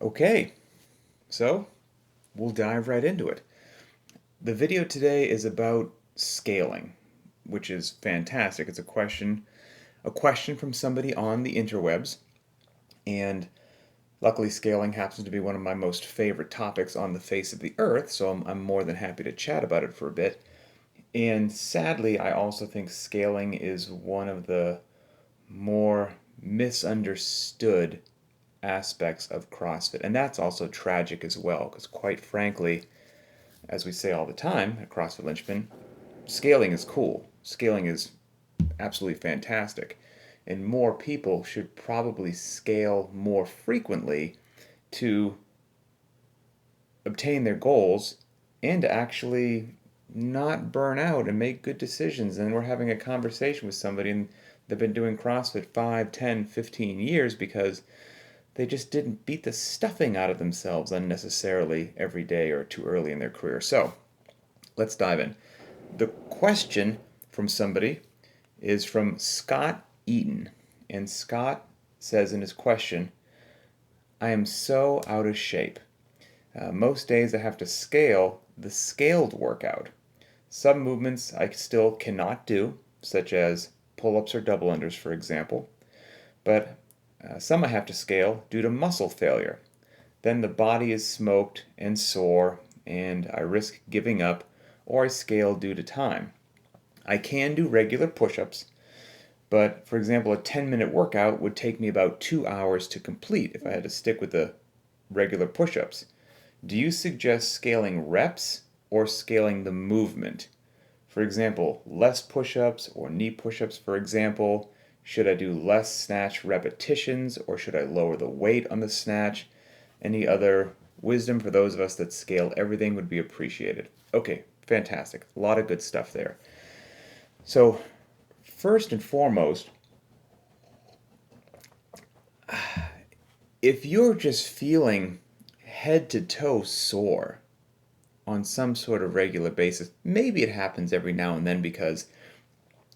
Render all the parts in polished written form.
Okay, so we'll dive right into it. The video today is about scaling, which is fantastic. It's a question from somebody on the interwebs, and luckily scaling happens to be one of my most favorite topics on the face of the earth, so I'm more than happy to chat about it for a bit. And sadly, I also think scaling is one of the more misunderstood aspects of CrossFit. And that's also tragic as well, because quite frankly, as we say all the time at CrossFit Linchpin, scaling is cool. Scaling is absolutely fantastic. And more people should probably scale more frequently to obtain their goals and to actually not burn out and make good decisions. And we're having a conversation with somebody and they've been doing CrossFit 5, 10, 15 years because they just didn't beat the stuffing out of themselves unnecessarily every day or too early in their career. So let's dive in. The question from somebody is from Scott Eaton. And Scott says in his question, I am so out of shape. Most days I have to scale the scaled workout. Some movements I still cannot do, such as pull ups or double unders, for example, but some I have to scale due to muscle failure. Then the body is smoked and sore, and I risk giving up, or I scale due to time. I can do regular push ups, but for example, a 10-minute workout would take me about 2 hours to complete if I had to stick with the regular push ups. Do you suggest scaling reps or scaling the movement? For example, less push ups or knee push ups, for example. Should I do less snatch repetitions or should I lower the weight on the snatch? Any other wisdom for those of us that scale everything would be appreciated. Okay, fantastic. A lot of good stuff there. So, first and foremost, if you're just feeling head to toe sore on some sort of regular basis, maybe it happens every now and then because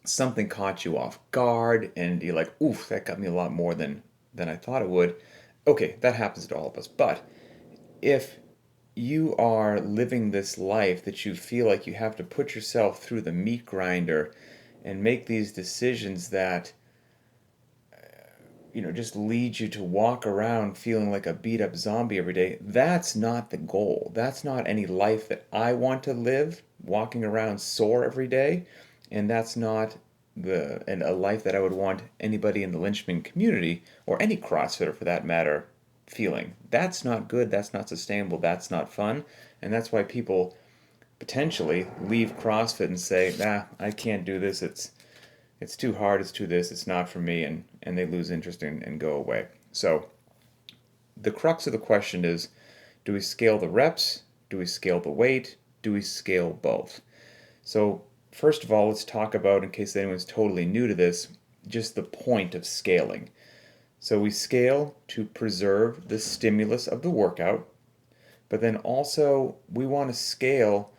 something caught you off guard and you're like, oof, that got me a lot more than I thought it would. Okay, that happens to all of us. But if you are living this life that you feel like you have to put yourself through the meat grinder and make these decisions that just lead you to walk around feeling like a beat up zombie every day, that's not the goal. That's not any life that I want to live, walking around sore every day, and that's not a life that I would want anybody in the Linchpin community or any CrossFitter for that matter feeling. That's not good, that's not sustainable, that's not fun, and that's why people potentially leave CrossFit and say, "Nah, I can't do this. It's too hard, it's too this, it's not for me," and they lose interest and go away. So the crux of the question is, do we scale the reps? Do we scale the weight? Do we scale both? So first of all, let's talk about, in case anyone's totally new to this, just the point of scaling. So we scale to preserve the stimulus of the workout, but then also we want to scale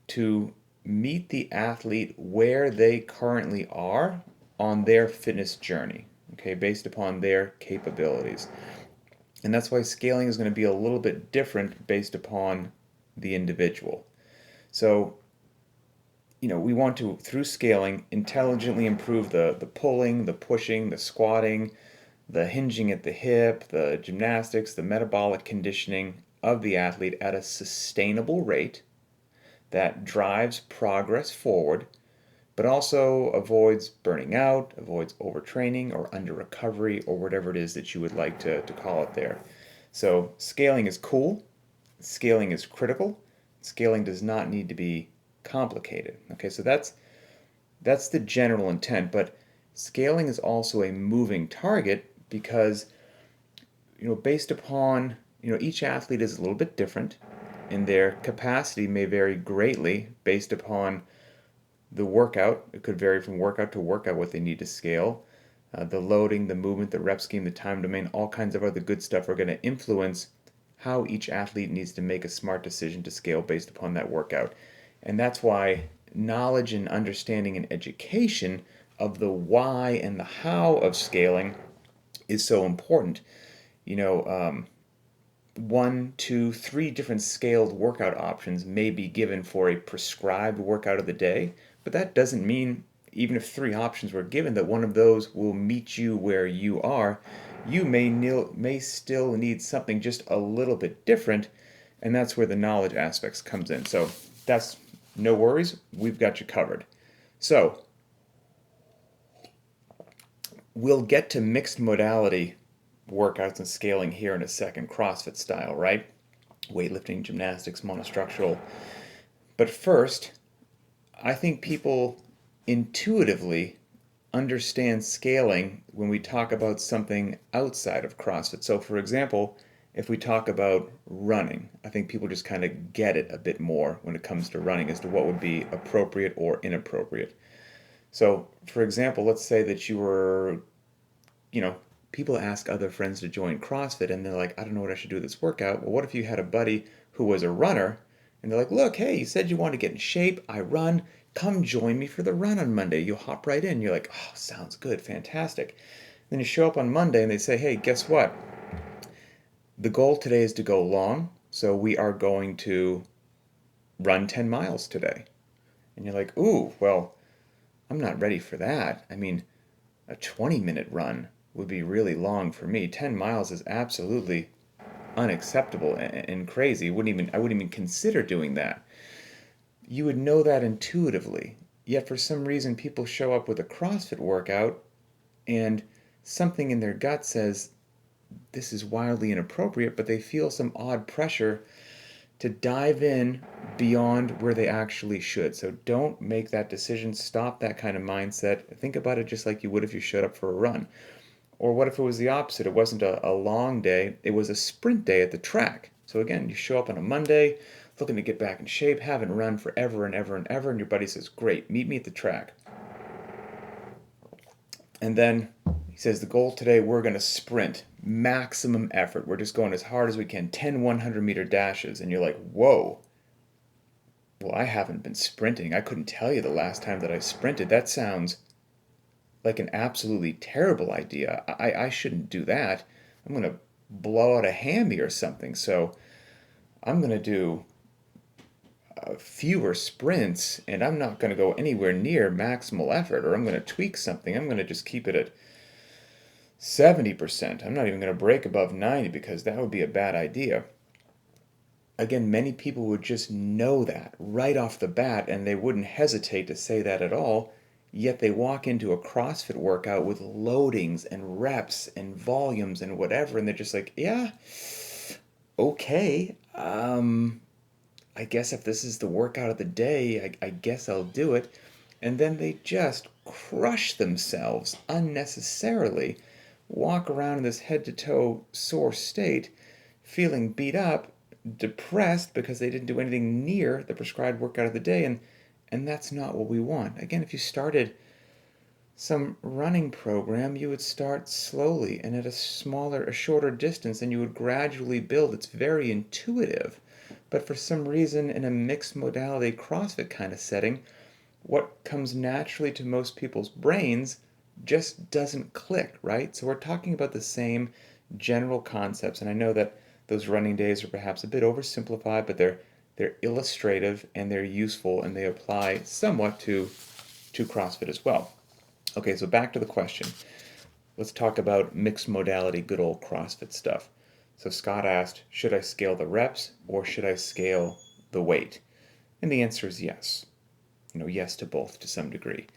to meet the athlete where they currently are on their fitness journey, okay, based upon their capabilities. And that's why scaling is going to be a little bit different based upon the individual. So, we want to, through scaling, intelligently improve the pulling, the pushing, the squatting, the hinging at the hip, the gymnastics, the metabolic conditioning of the athlete at a sustainable rate that drives progress forward, but also avoids burning out, avoids overtraining or under recovery or whatever it is that you would like to call it there. So, scaling is cool, scaling is critical, scaling does not need to be complicated. Okay, so that's the general intent, but scaling is also a moving target because based upon each athlete is a little bit different and their capacity may vary greatly based upon the workout. It could vary from workout to workout what they need to scale. The loading, the movement, the rep scheme, the time domain, all kinds of other good stuff are going to influence how each athlete needs to make a smart decision to scale based upon that workout. And that's why knowledge and understanding and education of the why and the how of scaling is so important. You know, um, one, two, three different scaled workout options may be given for a prescribed workout of the day, but that doesn't mean, even if three options were given, that one of those will meet you where you are. You may still need something just a little bit different, and that's where the knowledge aspects comes in. So that's no worries, we've got you covered. So we'll get to mixed modality workouts and scaling here in a second, CrossFit style, right? Weightlifting, gymnastics, monostructural. But first, I think people intuitively understand scaling when we talk about something outside of CrossFit. So, for example, if we talk about running, I think people just kind of get it a bit more when it comes to running as to what would be appropriate or inappropriate. So, for example, let's say that you were, you know, people ask other friends to join CrossFit and they're like, I don't know what I should do with this workout. Well, what if you had a buddy who was a runner and they're like, look, hey, you said you want to get in shape. I run. Come join me for the run on Monday. You'll hop right in. You're like, oh, sounds good. Fantastic. Then you show up on Monday and they say, hey, guess what? The goal today is to go long. So we are going to run 10 miles today. And you're like, ooh, well, I'm not ready for that. I mean, a 20-minute run would be really long for me. 10 miles is absolutely unacceptable and crazy. I wouldn't even consider doing that. You would know that intuitively. Yet for some reason people show up with a CrossFit workout and something in their gut says this is wildly inappropriate, but they feel some odd pressure to dive in beyond where they actually should. So don't make that decision. Stop that kind of mindset. Think about it just like you would if you showed up for a run. Or what if it was the opposite? It wasn't a long day, it was a sprint day at the track. So again, you show up on a Monday, looking to get back in shape, haven't run forever and ever and ever, and your buddy says, great, meet me at the track. And then he says, the goal today, we're going to sprint, maximum effort. We're just going as hard as we can, 10 100-meter dashes. And you're like, whoa. Well, I haven't been sprinting. I couldn't tell you the last time that I sprinted. That sounds like an absolutely terrible idea. I shouldn't do that. I'm going to blow out a hammy or something. So I'm going to do fewer sprints and I'm not going to go anywhere near maximal effort, or I'm going to tweak something. I'm going to just keep it at 70%. I'm not even going to break above 90 because that would be a bad idea. Again, many people would just know that right off the bat and they wouldn't hesitate to say that at all. Yet they walk into a CrossFit workout with loadings and reps and volumes and whatever, and they're just like, yeah, okay. I guess if this is the workout of the day, I guess I'll do it. And then they just crush themselves unnecessarily, walk around in this head to toe sore state, feeling beat up, depressed because they didn't do anything near the prescribed workout of the day, and that's not what we want. Again, if you started some running program, you would start slowly and at a shorter distance, and you would gradually build. It's very intuitive. But for some reason, in a mixed modality CrossFit kind of setting, what comes naturally to most people's brains just doesn't click, right? So we're talking about the same general concepts, and I know that those running days are perhaps a bit oversimplified, but they're illustrative and they're useful and they apply somewhat to CrossFit as well. Okay, so back to the question. Let's talk about mixed modality, good old CrossFit stuff. So Scott asked, should I scale the reps or should I scale the weight? And the answer is yes. Yes to both to some degree.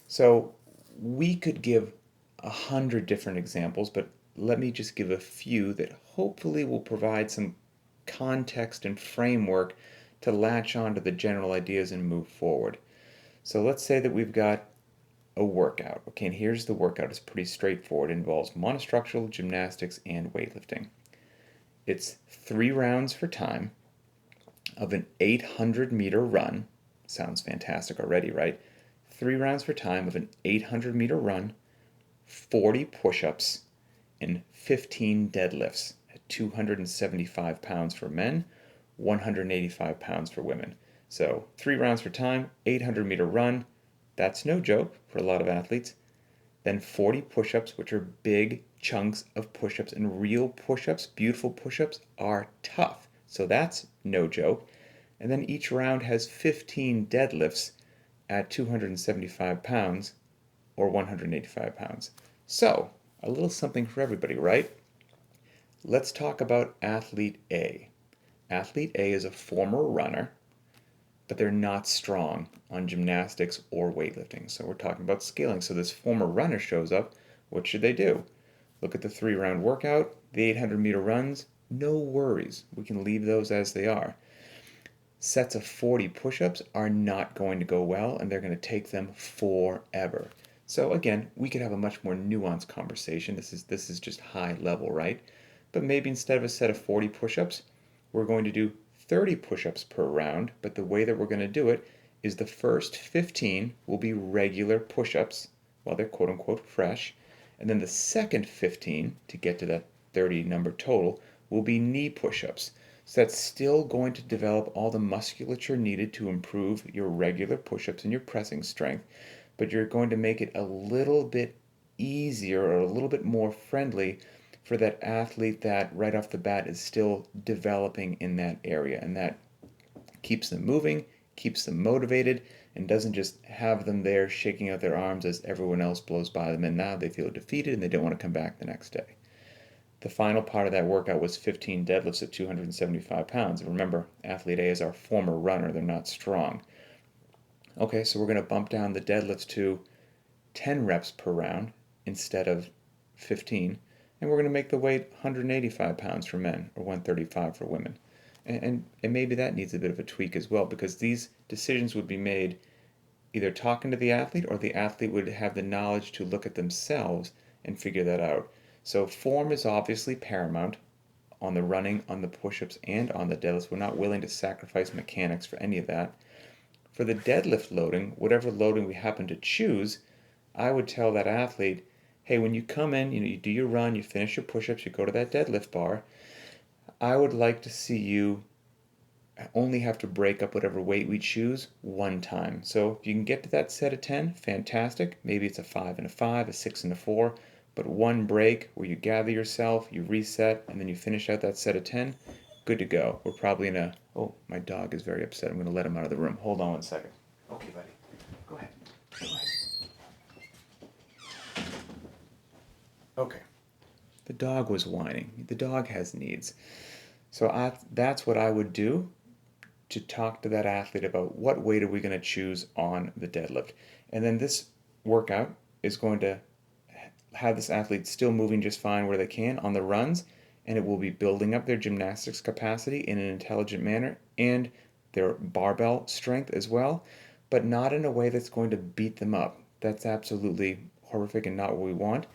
So we could give 100 different examples, but let me just give a few that hopefully will provide some context and framework to latch on to the general ideas and move forward. So let's say that we've got a workout. Okay, and here's the workout. It's pretty straightforward. It involves monostructural, gymnastics, and weightlifting. It's 3 rounds for time of an 800-meter run. Sounds fantastic already, right? 3 rounds for time of an 800-meter run, 40 push-ups, and 15 deadlifts at 275 pounds for men, 185 pounds for women. So 3 rounds for time, 800-meter run. That's no joke for a lot of athletes. Then 40 push-ups, which are big, chunks of push-ups, and real push-ups, beautiful push-ups, are tough. So that's no joke. And then each round has 15 deadlifts at 275 pounds or 185 pounds. So, a little something for everybody, right? Let's talk about Athlete A. Athlete A is a former runner, but they're not strong on gymnastics or weightlifting. So we're talking about scaling. So this former runner shows up. What should they do? Look at the 3-round workout, the 800-meter runs. No worries. We can leave those as they are. Sets of 40 push-ups are not going to go well, and they're going to take them forever. So again, we could have a much more nuanced conversation. This is just high level, right? But maybe instead of a set of 40 push-ups, we're going to do 30 push-ups per round, but the way that we're going to do it is the first 15 will be regular push-ups while they're quote-unquote fresh, and then the second 15, to get to that 30 number total, will be knee push-ups. So that's still going to develop all the musculature needed to improve your regular push-ups and your pressing strength, but you're going to make it a little bit easier or a little bit more friendly for that athlete that right off the bat is still developing in that area, and that keeps them moving, keeps them motivated, and doesn't just have them there shaking out their arms as everyone else blows by them and now they feel defeated and they don't want to come back the next day. The final part of that workout was 15 deadlifts at 275 pounds. Remember, athlete A is our former runner, they're not strong. Okay, so we're going to bump down the deadlifts to 10 reps per round instead of 15, and we're going to make the weight 185 pounds for men or 135 for women. And maybe that needs a bit of a tweak as well, because these decisions would be made either talking to the athlete, or the athlete would have the knowledge to look at themselves and figure that out. So form is obviously paramount on the running, on the push-ups, and on the deadlifts. We're not willing to sacrifice mechanics for any of that. For the deadlift loading, whatever loading we happen to choose, I would tell that athlete, hey, when you come in, you do your run, you finish your push-ups, you go to that deadlift bar, I would like to see you only have to break up whatever weight we choose one time. So if you can get to that set of 10, fantastic. Maybe it's a 5 and a 5, a 6 and a 4, but one break where you gather yourself, you reset, and then you finish out that set of 10, good to go. We're probably in a, oh, my dog is very upset. I'm going to let him out of the room. Hold on one second. Okay, buddy. Go ahead. Go ahead. Okay. The dog was whining. The dog has needs. So that's what I would do to talk to that athlete about what weight are we going to choose on the deadlift. And then this workout is going to have this athlete still moving just fine where they can on the runs, and it will be building up their gymnastics capacity in an intelligent manner and their barbell strength as well, but not in a way that's going to beat them up. That's absolutely horrific and not what we want.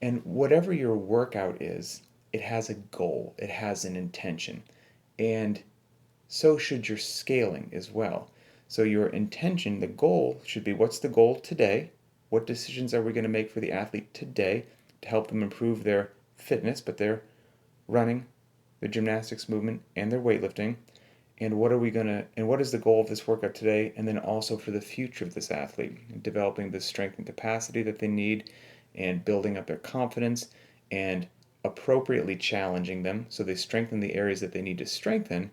And whatever your workout is, it has a goal, it has an intention, and so should your scaling as well. So your intention, the goal, should be what's the goal today? What decisions are we going to make for the athlete today to help them improve their fitness, but their running, their gymnastics movement, and their weightlifting? And what is the goal of this workout today? And then also for the future of this athlete, developing the strength and capacity that they need, and building up their confidence, and appropriately challenging them so they strengthen the areas that they need to strengthen,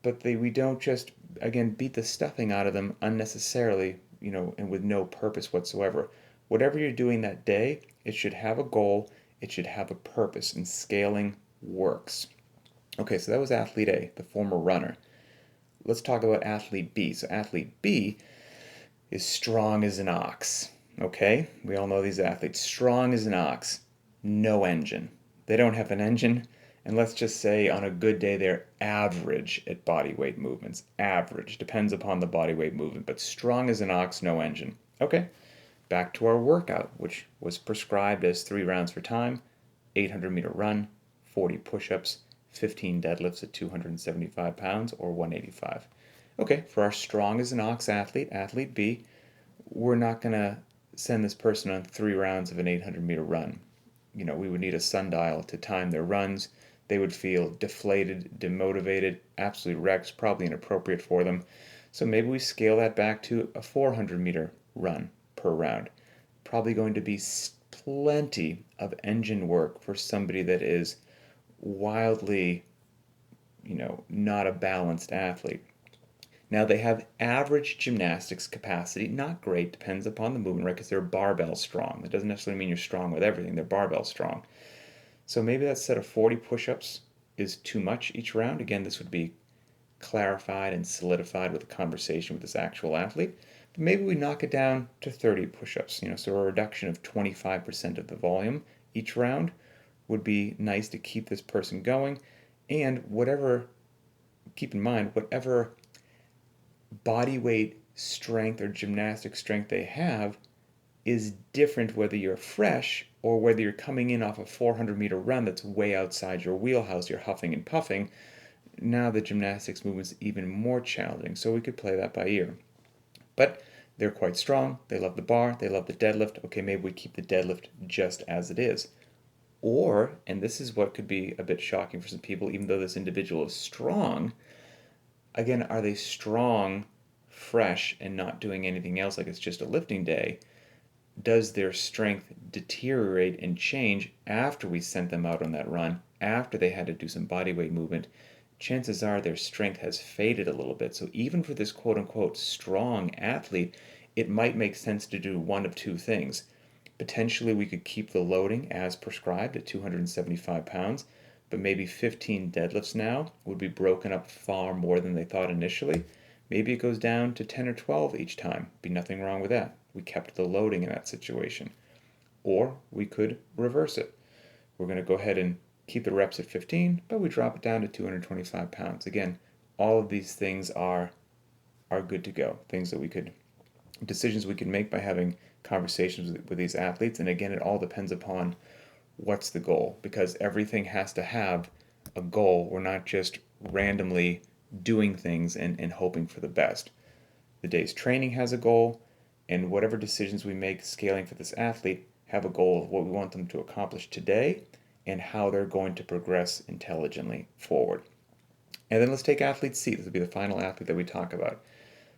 but we don't just, again, beat the stuffing out of them unnecessarily, and with no purpose whatsoever. Whatever you're doing that day, it should have a goal, it should have a purpose, and scaling works. Okay, so that was athlete A, the former runner. Let's talk about athlete B. So athlete B is strong as an ox. Okay, we all know these athletes. Strong as an ox, no engine. They don't have an engine, and let's just say on a good day they're average at body weight movements. Average, depends upon the body weight movement, but strong as an ox, no engine. Okay, back to our workout, which was prescribed as 3 rounds for time, 800-meter run, 40 push-ups, 15 deadlifts at 275 pounds or 185. Okay, for our strong as an ox athlete, athlete B, we're not going to send this person on 3 rounds of an 800-meter run. We would need a sundial to time their runs. They would feel deflated, demotivated, absolutely wrecked, probably inappropriate for them. So maybe we scale that back to a 400-meter run per round. Probably going to be plenty of engine work for somebody that is wildly, not a balanced athlete. Now they have average gymnastics capacity, not great, depends upon the movement, right? Because they're barbell strong. That doesn't necessarily mean you're strong with everything, they're barbell strong. So maybe that set of 40 push-ups is too much each round. Again, this would be clarified and solidified with a conversation with this actual athlete. But maybe we knock it down to 30 push-ups, so a reduction of 25% of the volume each round would be nice to keep this person going. And keep in mind, whatever body weight strength or gymnastic strength they have is different whether you're fresh or whether you're coming in off a 400-meter run that's way outside your wheelhouse, you're huffing and puffing. Now the gymnastics movement's even more challenging, so we could play that by ear. But they're quite strong, they love the bar, they love the deadlift. Okay, maybe we keep the deadlift just as it is. Or, and this is what could be a bit shocking for some people, even though this individual is strong, again, are they strong, fresh, and not doing anything else like it's just a lifting day? Does their strength deteriorate and change after we sent them out on that run, after they had to do some body weight movement? Chances are their strength has faded a little bit. So even for this quote-unquote strong athlete, it might make sense to do one of two things. Potentially we could keep the loading as prescribed at 275 pounds, but maybe 15 deadlifts now would be broken up far more than they thought initially. Maybe it goes down to 10 or 12 each time. Be nothing wrong with that. We kept the loading in that situation. Or we could reverse it. We're going to go ahead and keep the reps at 15, but we drop it down to 225 pounds. Again, all of these things are good to go. Decisions we can make by having conversations with these athletes. And again, it all depends upon what's the goal, because everything has to have a goal. We're not just randomly doing things and hoping for the best. The day's training has a goal, and whatever decisions we make scaling for this athlete have a goal of what we want them to accomplish today and how they're going to progress intelligently forward. And then let's take athlete C. This will be the final athlete that we talk about.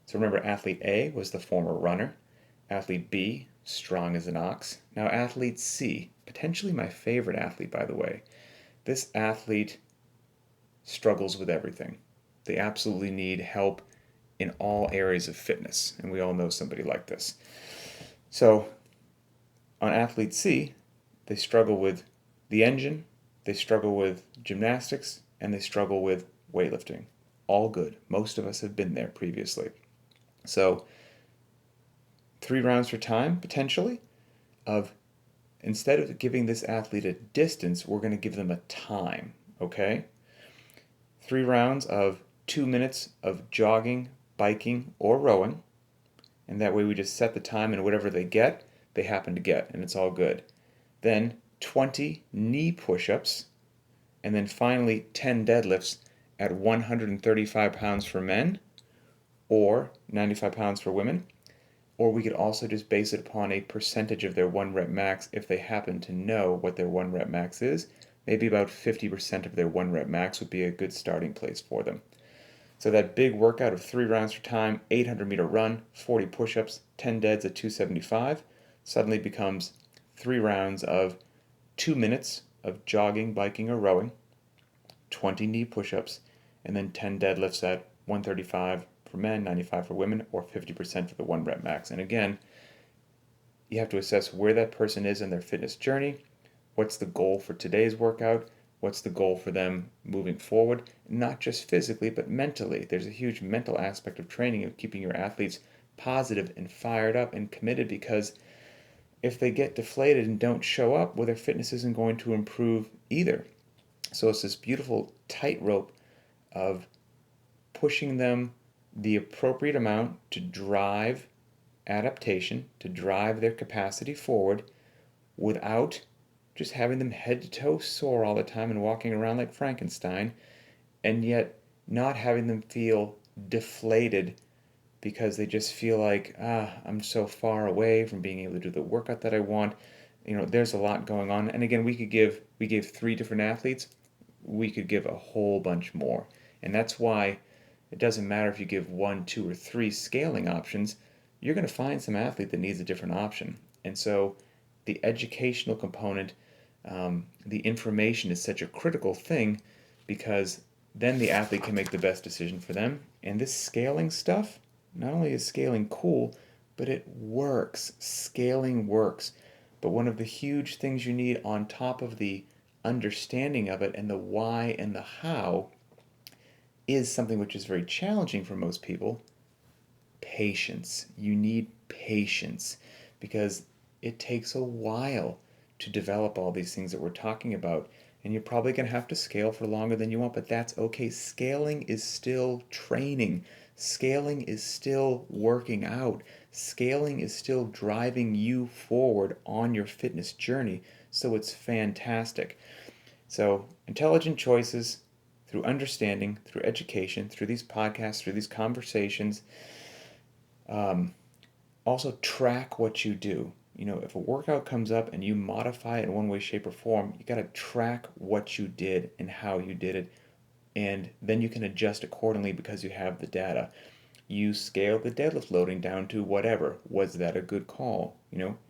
So remember, athlete A was the former runner. Athlete B, strong as an ox. Now athlete C, potentially my favorite athlete, by the way. This athlete struggles with everything. They absolutely need help in all areas of fitness, and we all know somebody like this. So on athlete C, they struggle with the engine, they struggle with gymnastics, and they struggle with weightlifting. All good. Most of us have been there previously. So 3 rounds for time, potentially, of instead of giving this athlete a distance, we're going to give them a time, okay? 3 rounds of 2 minutes of jogging, biking, or rowing, and that way we just set the time, and whatever they get, they happen to get, and it's all good. Then 20 knee push-ups, and then finally 10 deadlifts at 135 pounds for men, or 95 pounds for women. Or we could also just base it upon a percentage of their 1 rep max if they happen to know what their 1 rep max is. Maybe about 50% of their 1 rep max would be a good starting place for them. So that big workout of 3 rounds for time, 800-meter run, 40 push-ups, 10 deads at 275 suddenly becomes 3 rounds of 2 minutes of jogging, biking, or rowing, 20 knee push-ups, and then 10 deadlifts at 135 for men, 95 for women, or 50% for the 1 rep max. And again, you have to assess where that person is in their fitness journey. What's the goal for today's workout? What's the goal for them moving forward? Not just physically, but mentally. There's a huge mental aspect of training, of keeping your athletes positive and fired up and committed, because if they get deflated and don't show up, well, their fitness isn't going to improve either. So it's this beautiful tightrope of pushing them the appropriate amount to drive adaptation, to drive their capacity forward, without just having them head to toe sore all the time and walking around like Frankenstein, and yet not having them feel deflated because they just feel like, I'm so far away from being able to do the workout that I want. There's a lot going on. And again, we gave 3 different athletes. We could give a whole bunch more. And that's why it doesn't matter if you give 1, 2, or 3 scaling options. You're going to find some athlete that needs a different option. And so the educational component, the information is such a critical thing, because then the athlete can make the best decision for them. And this scaling stuff, not only is scaling cool, but it works. Scaling works. But one of the huge things you need on top of the understanding of it and the why and the how is something which is very challenging for most people: patience. You need patience, because it takes a while to develop all these things that we're talking about. And you're probably going to have to scale for longer than you want, but that's okay. Scaling is still training. Scaling is still working out. Scaling is still driving you forward on your fitness journey. So it's fantastic. So, intelligent choices through understanding, through education, through these podcasts, through these conversations. Also, track what you do. If a workout comes up and you modify it in one way, shape, or form, you got to track what you did and how you did it. And then you can adjust accordingly because you have the data. You scale the deadlift loading down to whatever. Was that a good call?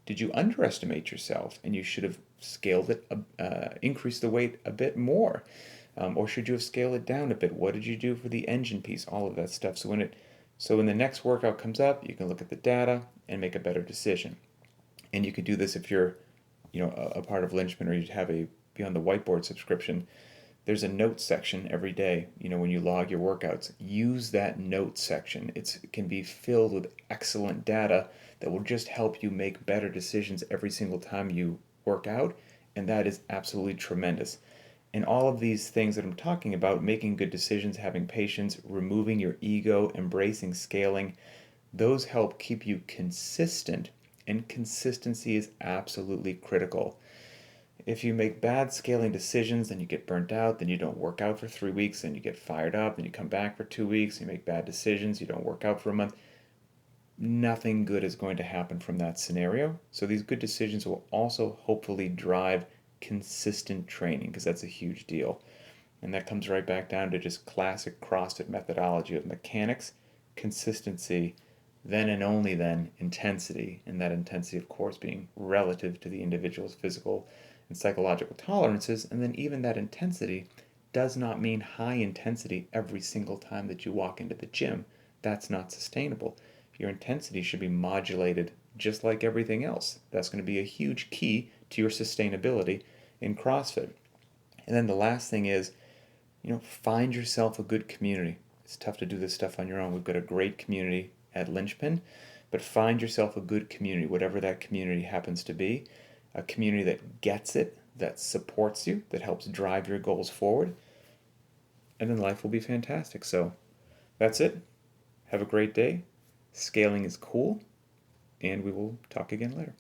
Did you underestimate yourself and you should have scaled it, increased the weight a bit more? Or should you have scaled it down a bit? What did you do for the engine piece? All of that stuff. So when the next workout comes up, you can look at the data and make a better decision. And you could do this if you're, a part of Linchpin, or you have a Beyond the Whiteboard subscription. There's a notes section every day. When you log your workouts, use that notes section. It can be filled with excellent data that will just help you make better decisions every single time you work out, and that is absolutely tremendous. And all of these things that I'm talking about, making good decisions, having patience, removing your ego, embracing scaling, those help keep you consistent, and consistency is absolutely critical. If you make bad scaling decisions, then you get burnt out, then you don't work out for 3 weeks, then you get fired up, then you come back for 2 weeks, you make bad decisions, you don't work out for a month. Nothing good is going to happen from that scenario. So these good decisions will also hopefully drive consistent training, because that's a huge deal. And that comes right back down to just classic CrossFit methodology of mechanics, consistency, then and only then intensity. And that intensity, of course, being relative to the individual's physical and psychological tolerances. And then even that intensity does not mean high intensity every single time that you walk into the gym. That's not sustainable. Your intensity should be modulated just like everything else. That's going to be a huge key to your sustainability in CrossFit. And then the last thing is, find yourself a good community. It's tough to do this stuff on your own. We've got a great community at Linchpin, but find yourself a good community, whatever that community happens to be. A community that gets it, that supports you, that helps drive your goals forward, and then life will be fantastic. So that's it. Have a great day. Scaling is cool, and we will talk again later.